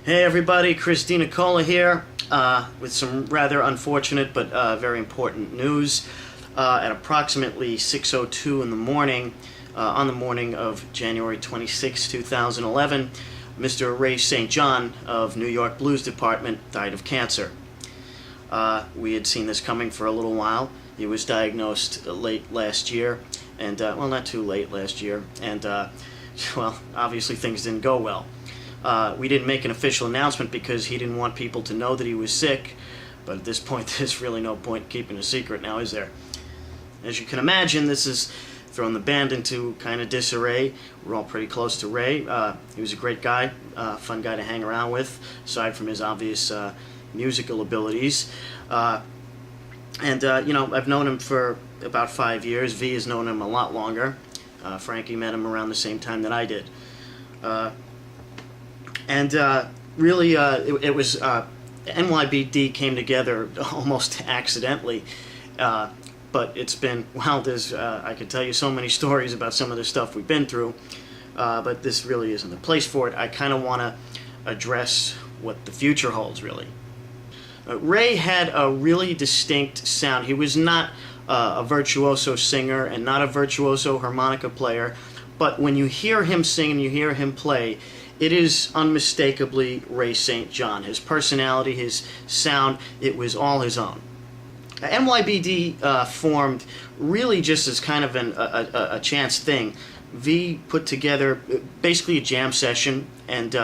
Hey everybody, Christina Cola here with some rather unfortunate but very important news. At approximately 6:02 in the morning, on the morning of January 26, 2011, Mr. Ray St. John of New York Blues Department died of cancer. We had seen this coming for a little while. He was diagnosed late last year, and well, not too late last year, and well, obviously things didn't go well. We didn't make an official announcement because he didn't want people to know that he was sick, but at this point there's really no point keeping a secret now, is there? As you can imagine, this has thrown the band into kind of disarray. We're all pretty close to Ray. He was a great guy, fun guy to hang around with, aside from his obvious musical abilities. You know, I've known him for about 5 years. V has known him a lot longer. Frankie met him around the same time that I did. Really, it was NYBD came together almost accidentally, but it's been, well, there's I could tell you so many stories about some of the stuff we've been through, but this really isn't the place for it. I kind of want to address what the future holds, really. Ray had a really distinct sound. He was not a virtuoso singer and not a virtuoso harmonica player, but when you hear him sing and you hear him play, it is unmistakably Ray St. John. His personality, his sound, it was all his own. NYBD formed really just as kind of a chance thing. V put together basically a jam session, and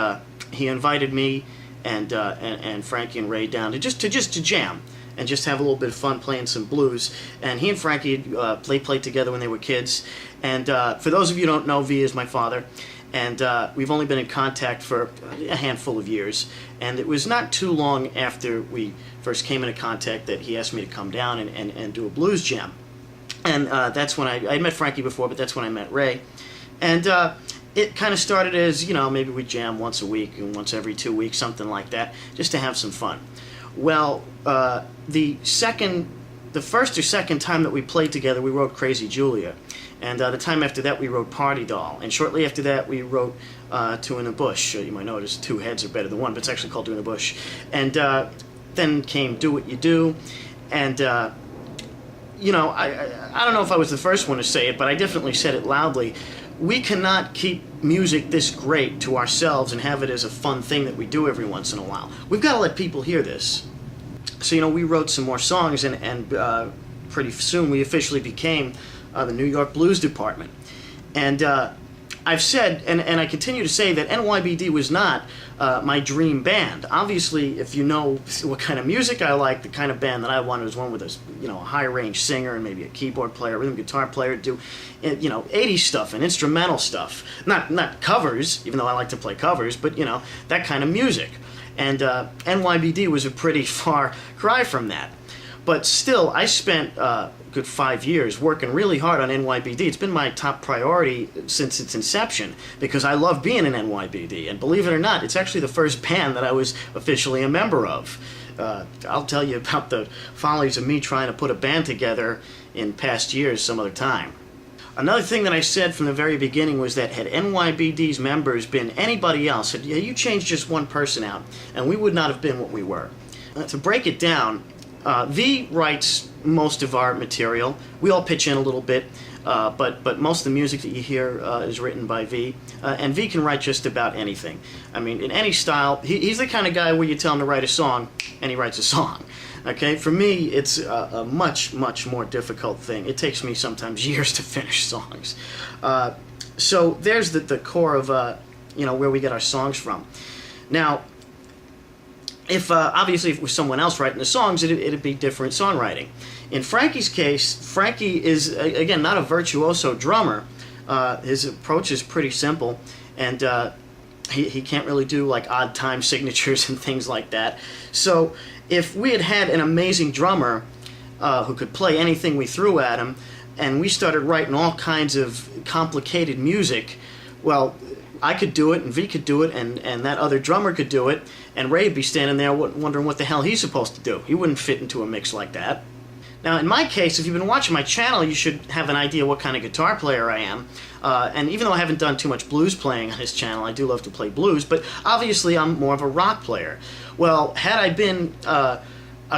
he invited me and Frankie and Ray down to just to jam and just have a little bit of fun playing some blues. And he and Frankie played together when they were kids. And for those of you who don't know, V is my father. And we've only been in contact for a handful of years. And it was not too long after we first came into contact that he asked me to come down and do a blues jam. And that's when I met Frankie before, but that's when I met Ray. And it kind of started as, you know, maybe we jam once a week and once every 2 weeks, something like that, just to have some fun. Well, the first or second time that we played together, we wrote Crazy Julia. And the time after that, we wrote Party Doll. And shortly after that, we wrote Two in the Bush. You might notice two heads are better than one, but it's actually called Two in the Bush. And then came Do What You Do. And, you know, I don't know if I was the first one to say it, but I definitely said it loudly. We cannot keep music this great to ourselves and have it as a fun thing that we do every once in a while. We've got to let people hear this. So, you know, we wrote some more songs, and pretty soon we officially became the New York Blues Department. And I've said, and I continue to say, that NYBD was not my dream band. Obviously, if you know what kind of music I like, the kind of band that I wanted was one with a, you know, a high-range singer and maybe a keyboard player, rhythm guitar player, do, you know, 80s stuff and instrumental stuff. Not covers, even though I like to play covers, but, you know, that kind of music. And NYBD was a pretty far cry from that. But still, I spent a good 5 years working really hard on NYBD. It's been my top priority since its inception because I love being in NYBD. And believe it or not, it's actually the first band that I was officially a member of. I'll tell you about the follies of me trying to put a band together in past years some other time. Another thing that I said from the very beginning was that had NYBD's members been anybody else, had you changed just one person out, and we would not have been what we were. To break it down, V writes most of our material. We all pitch in a little bit, but most of the music that you hear is written by V. And V can write just about anything. I mean, in any style. He's the kind of guy where you tell him to write a song, and he writes a song. Okay, for me, it's a much more difficult thing. It takes me sometimes years to finish songs. So there's the core of you know, where we get our songs from. Now, if obviously if it was someone else writing the songs, it'd be different songwriting. In Frankie's case, Frankie is again not a virtuoso drummer. His approach is pretty simple, and he can't really do like odd time signatures and things like that. So if we had had an amazing drummer who could play anything we threw at him, and we started writing all kinds of complicated music, well, I could do it, and V could do it, and that other drummer could do it, and Ray'd be standing there wondering what the hell he's supposed to do. He wouldn't fit into a mix like that. Now, in my case, if you've been watching my channel, you should have an idea what kind of guitar player I am. And even though I haven't done too much blues playing on this channel, I do love to play blues, but obviously I'm more of a rock player. Well, had I been a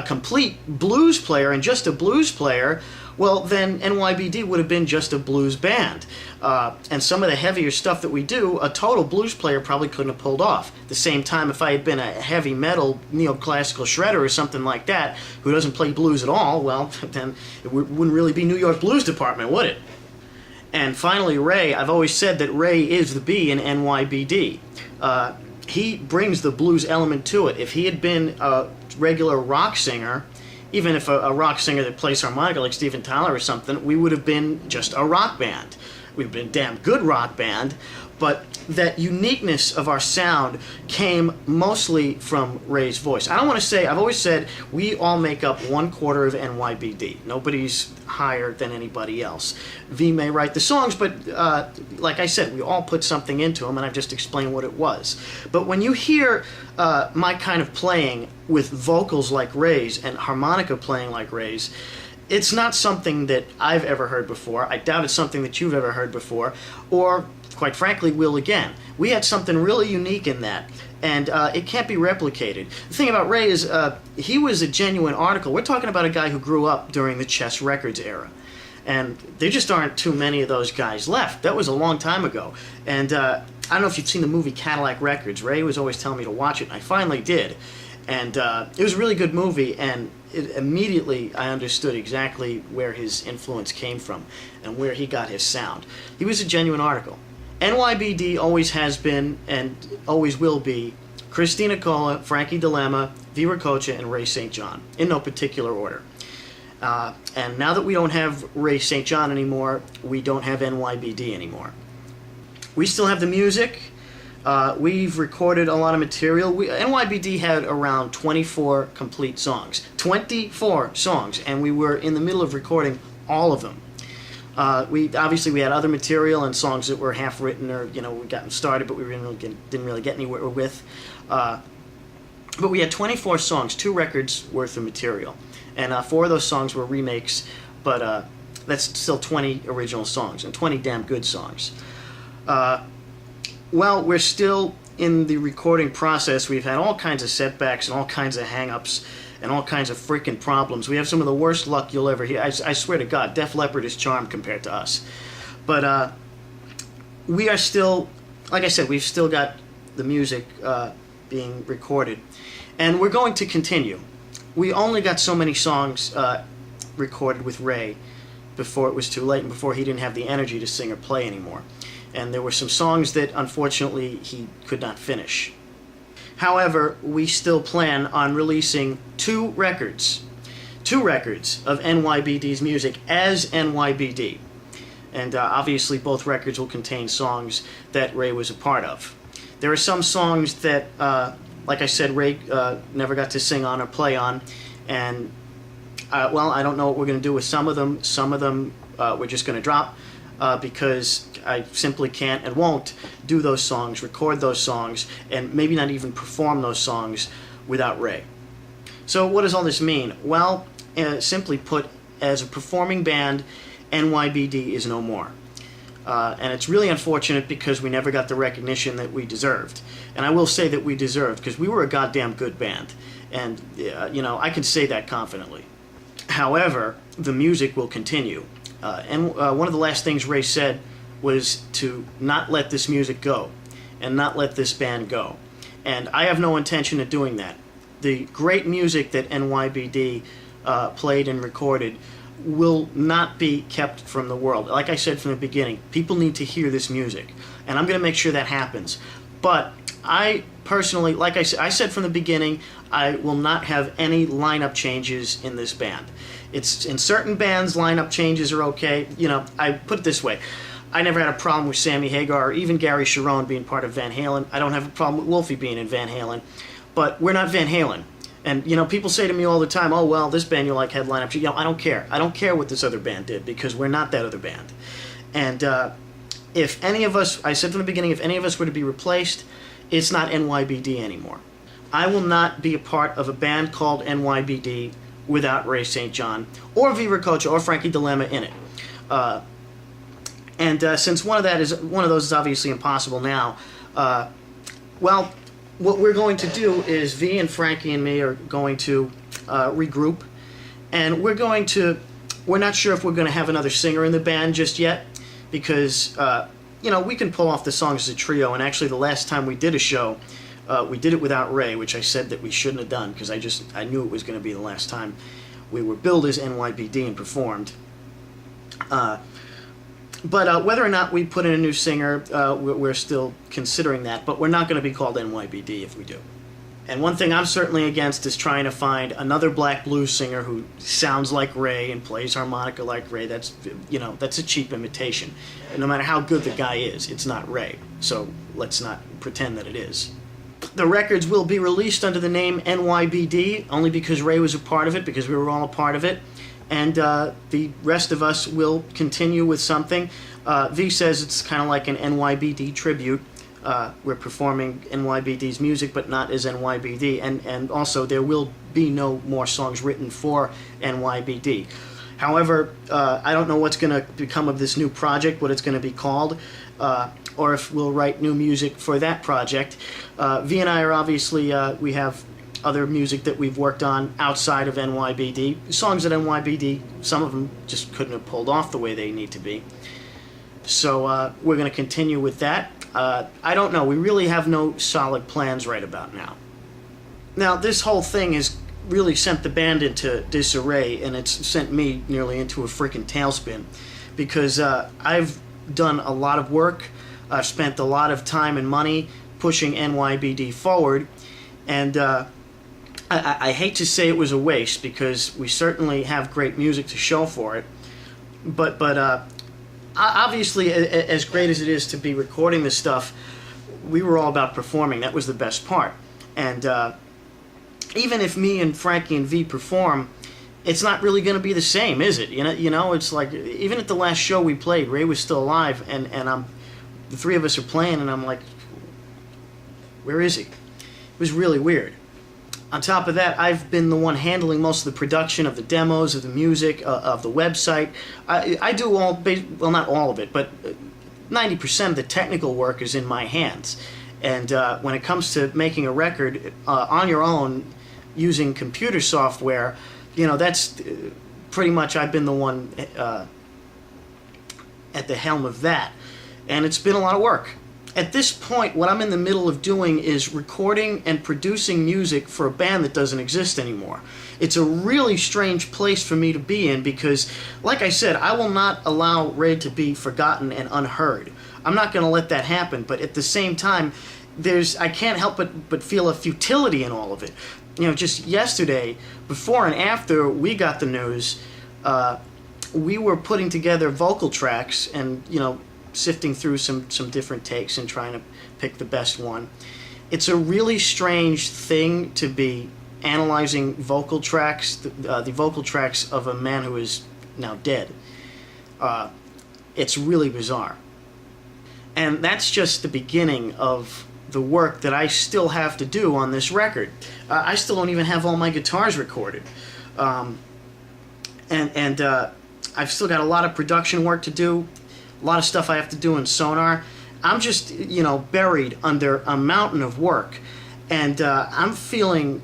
complete blues player and just a blues player, well, then NYBD would have been just a blues band. And some of the heavier stuff that we do, a total blues player probably couldn't have pulled off. At the same time, if I had been a heavy metal neoclassical shredder or something like that, who doesn't play blues at all, well, then it wouldn't really be New York Blues Department, would it? And finally, Ray, I've always said that Ray is the B in NYBD. He brings the blues element to it. If he had been a regular rock singer, even if a rock singer that plays harmonica like Steven Tyler or something, we would have been just a rock band. We'd have been a damn good rock band, but that uniqueness of our sound came mostly from Ray's voice. I don't want to say, I've always said, we all make up 1/4 of NYBD. Nobody's higher than anybody else. V may write the songs, but like I said, we all put something into them, and I've just explained what it was. But when you hear my kind of playing with vocals like Ray's and harmonica playing like Ray's, it's not something that I've ever heard before. I doubt it's something that you've ever heard before, or quite frankly, will again. We had something really unique in that, and it can't be replicated. The thing about Ray is he was a genuine article. We're talking about a guy who grew up during the Chess Records era, and there just aren't too many of those guys left. That was a long time ago, and I don't know if you've seen the movie Cadillac Records. Ray was always telling me to watch it, and I finally did, and it was a really good movie, and immediately I understood exactly where his influence came from and where he got his sound. He was a genuine article. NYBD always has been and always will be Christina Cola, Frankie Dilemma, Viva Cocha, and Ray St. John, in no particular order. And now that we don't have Ray St. John anymore, we don't have NYBD anymore. We still have the music. We've recorded a lot of material. NYBD had around 24 complete songs. 24 songs, and we were in the middle of recording all of them. We had other material and songs that were half written, or we got them started, but we didn't really get anywhere with. But we had 24 songs, 2 records worth of material, and 4 of those songs were remakes. But that's still 20 original songs and 20 damn good songs. Well, we're still in the recording process. We've had all kinds of setbacks and all kinds of hang-ups and all kinds of freaking problems. We have some of the worst luck you'll ever hear. I swear to God, Def Leppard is charmed compared to us. But we are still, like I said, we've still got the music being recorded. And we're going to continue. We only got so many songs recorded with Ray before it was too late and before he didn't have the energy to sing or play anymore. And there were some songs that, unfortunately, he could not finish. However, we still plan on releasing 2 records of NYBD's music as NYBD. And obviously both records will contain songs that Ray was a part of. There are some songs that, like I said, Ray never got to sing on or play on. And, well, I don't know what we're going to do with some of them. Some of them we're just going to drop. Because I simply can't and won't do those songs, record those songs, and maybe not even perform those songs without Ray. So what does all this mean? Well, simply put, as a performing band, NYBD is no more. And it's really unfortunate because we never got the recognition that we deserved. And I will say that we deserved, because we were a goddamn good band. And, I can say that confidently. However, the music will continue. And one of the last things Ray said was to not let this music go and not let this band go. And I have no intention of doing that. The great music that NYBD played and recorded will not be kept from the world. Like I said from the beginning, people need to hear this music, and I'm going to make sure that happens. But I personally, like I said from the beginning, I will not have any lineup changes in this band. It's in certain bands, lineup changes are okay. I put it this way. I never had a problem with Sammy Hagar or even Gary Sharon being part of Van Halen. I don't have a problem with Wolfie being in Van Halen. But we're not Van Halen. And, people say to me all the time, oh, well, this band you like had lineup. I don't care. I don't care what this other band did, because we're not that other band. And if any of us, I said from the beginning, if any of us were to be replaced, it's not NYBD anymore. I will not be a part of a band called NYBD without Ray St. John, or V. Ricocha, or Frankie Dilemma in it. Since one of those is obviously impossible now, well, what we're going to do is V and Frankie and me are going to regroup, and we're not sure if we're going to have another singer in the band just yet, because we can pull off the songs as a trio. And actually, the last time we did a show, we did it without Ray, which I said that we shouldn't have done, because I knew it was going to be the last time we were billed as NYBD and performed. But whether or not we put in a new singer, we're still considering that. But we're not going to be called NYBD if we do. And one thing I'm certainly against is trying to find another black blues singer who sounds like Ray and plays harmonica like Ray. That's a cheap imitation. And no matter how good the guy is, it's not Ray. So let's not pretend that it is. The records will be released under the name NYBD, only because Ray was a part of it, because we were all a part of it. And the rest of us will continue with something. V says it's kind of like an NYBD tribute. We're performing NYBD's music, but not as NYBD. And also, there will be no more songs written for NYBD. However, I don't know what's going to become of this new project, what it's going to be called, or if we'll write new music for that project. V and I are obviously, we have other music that we've worked on outside of NYBD. Songs that NYBD, some of them just couldn't have pulled off the way they need to be. So we're going to continue with that. I don't know. We really have no solid plans right about now. Now, this whole thing has really sent the band into disarray, and it's sent me nearly into a freaking tailspin, because I've done a lot of work. I've spent a lot of time and money pushing NYBD forward, and I hate to say it was a waste, because we certainly have great music to show for it. But obviously, as great as it is to be recording this stuff, we were all about performing. That was the best part. And even if me and Frankie and V perform, it's not really going to be the same, is it? You know, it's like, even at the last show we played, Ray was still alive, and the three of us are playing, and I'm like, where is he? It was really weird. On top of that, I've been the one handling most of the production of the demos, of the music, of the website. I do well, not all of it, but 90% of the technical work is in my hands. And when it comes to making a record on your own using computer software, that's pretty much, I've been the one at the helm of that. And it's been a lot of work. At this point, what I'm in the middle of doing is recording and producing music for a band that doesn't exist anymore. It's a really strange place for me to be in, because, like I said, I will not allow Ray to be forgotten and unheard. I'm not going to let that happen, but at the same time, I can't help but feel a futility in all of it. Just yesterday, before and after we got the news, we were putting together vocal tracks and, sifting through some different takes and trying to pick the best one. It's a really strange thing to be analyzing vocal tracks, the vocal tracks of a man who is now dead. It's really bizarre. And that's just the beginning of the work that I still have to do on this record. I still don't even have all my guitars recorded. And I've still got a lot of production work to do. A lot of stuff I have to do in Sonar. I'm just, buried under a mountain of work. And I'm feeling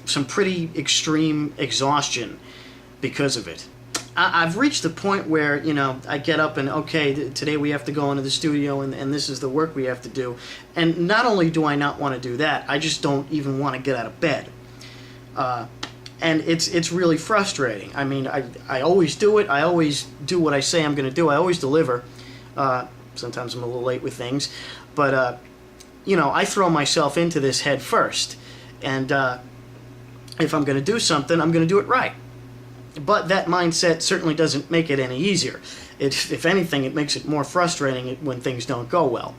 some pretty extreme exhaustion because of it. I've reached the point where, I get up and, okay, today we have to go into the studio and this is the work we have to do. And not only do I not want to do that, I just don't even want to get out of bed. And it's really frustrating. I mean, I always do it. I always do what I say I'm going to do. I always deliver. Sometimes I'm a little late with things. But, I throw myself into this head first. And if I'm going to do something, I'm going to do it right. But that mindset certainly doesn't make it any easier. If anything, it makes it more frustrating when things don't go well.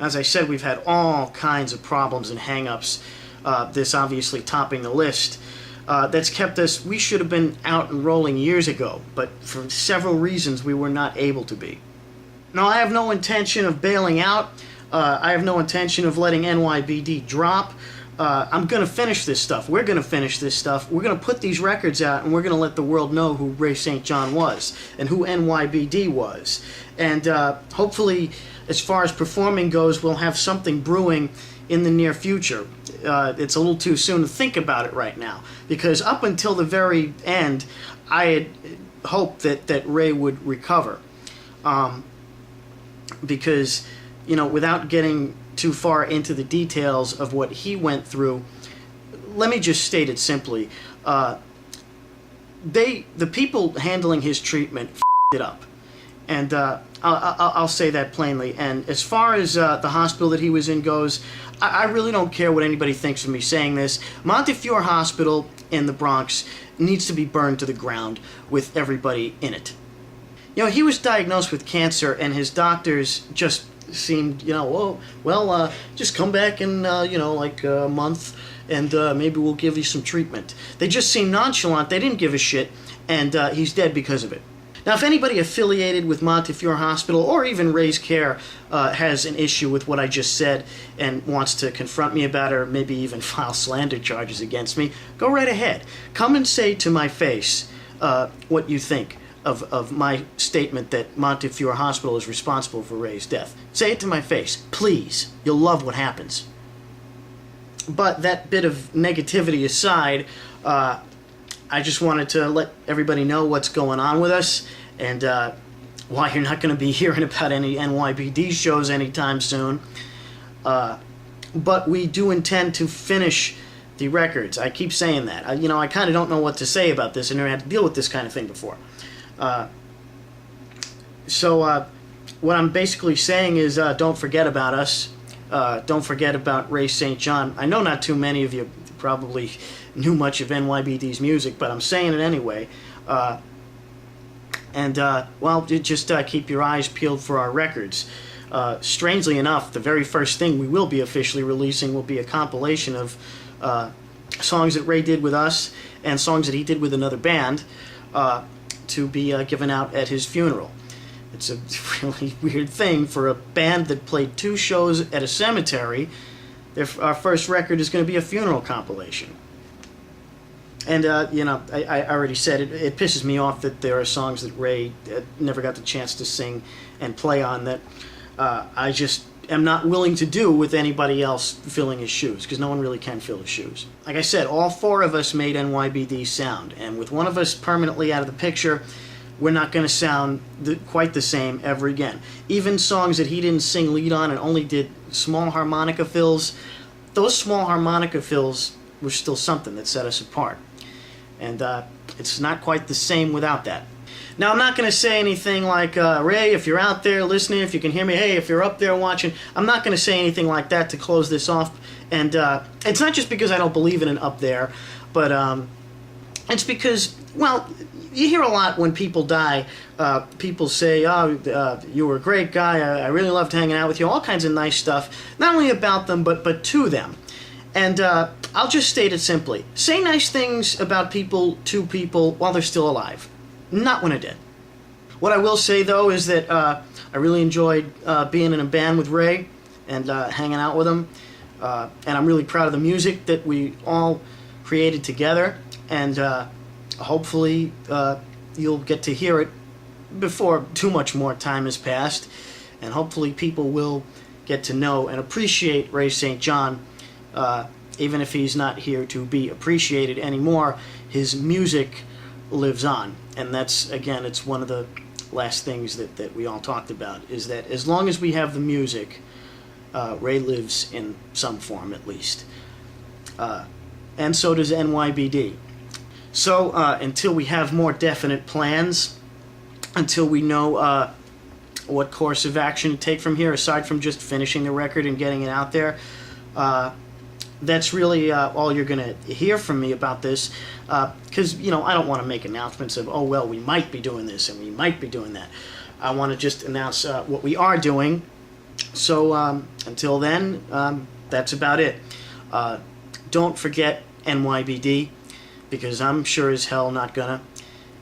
As I said, we've had all kinds of problems and hang-ups, this obviously topping the list. That's kept us, we should have been out and rolling years ago, but for several reasons we were not able to be. Now, I have no intention of bailing out. I have no intention of letting NYBD drop. I'm going to finish this stuff. We're going to finish this stuff. We're going to put these records out, and we're going to let the world know who Ray St. John was and who NYBD was. And hopefully, as far as performing goes, we'll have something brewing in the near future. It's a little too soon to think about it right now, because up until the very end, I had hoped that Ray would recover. Because, you know, without getting too far into the details of what he went through, let me just state it simply. The people handling his treatment f***ed it up. And I'll say that plainly. And as far as the hospital that he was in goes, I really don't care what anybody thinks of me saying this. Montefiore Hospital in the Bronx needs to be burned to the ground with everybody in it. You know, he was diagnosed with cancer, and his doctors just seemed, you know, oh, well, just come back in, you know, like a month, and maybe we'll give you some treatment. They just seemed nonchalant. They didn't give a shit, and he's dead because of it. Now, if anybody affiliated with Montefiore Hospital or even Ray's Care has an issue with what I just said and wants to confront me about it, or maybe even file slander charges against me, go right ahead. Come and say to my face what you think of my statement that Montefiore Hospital is responsible for Ray's death. Say it to my face, please. You'll love what happens. But that bit of negativity aside, I just wanted to let everybody know what's going on with us, and why you're not going to be hearing about any NYBD shows anytime soon. But we do intend to finish the records. I keep saying that. I kind of don't know what to say about this. I never had to deal with this kind of thing before. So what I'm basically saying is don't forget about us. Don't forget about Ray St. John. I know not too many of you probably knew much of NYBD's music, but I'm saying it anyway. Well, just keep your eyes peeled for our records. Strangely enough, the very first thing we will be officially releasing will be a compilation of songs that Ray did with us and songs that he did with another band to be given out at his funeral. It's a really weird thing for a band that played 2 shows at a cemetery. Our first record is going to be a funeral compilation. And, I already said it pisses me off that there are songs that Ray never got the chance to sing and play on that I just am not willing to do with anybody else filling his shoes, because no one really can fill his shoes. Like I said, all 4 of us made NYBD sound, and with one of us permanently out of the picture, we're not going to sound quite the same ever again. Even songs that he didn't sing lead on and only did small harmonica fills, those small harmonica fills were still something that set us apart. And it's not quite the same without that. Now, I'm not going to say anything like, Ray, if you're out there listening, if you can hear me, hey, if you're up there watching, I'm not going to say anything like that to close this off. And it's not just because I don't believe in an up there, but it's because, well, you hear a lot when people die. People say, oh, you were a great guy, I really loved hanging out with you, all kinds of nice stuff, not only about them, but to them. And I'll just state it simply. Say nice things about people to people while they're still alive. Not when they're dead. What I will say, though, is that I really enjoyed being in a band with Ray and hanging out with him. And I'm really proud of the music that we all created together. And hopefully you'll get to hear it before too much more time has passed. And hopefully people will get to know and appreciate Ray St. John. Even if he's not here to be appreciated anymore, his music lives on. And that's, again, it's one of the last things that we all talked about, is that as long as we have the music, Ray lives in some form at least. And so does NYBD. So until we have more definite plans, until we know what course of action to take from here, aside from just finishing the record and getting it out there, that's really all you're going to hear from me about this, because, I don't want to make announcements of, oh, well, we might be doing this and we might be doing that. I want to just announce what we are doing. So until then, that's about it. Don't forget NYBD, because I'm sure as hell not gonna.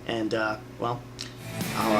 And, well, I'll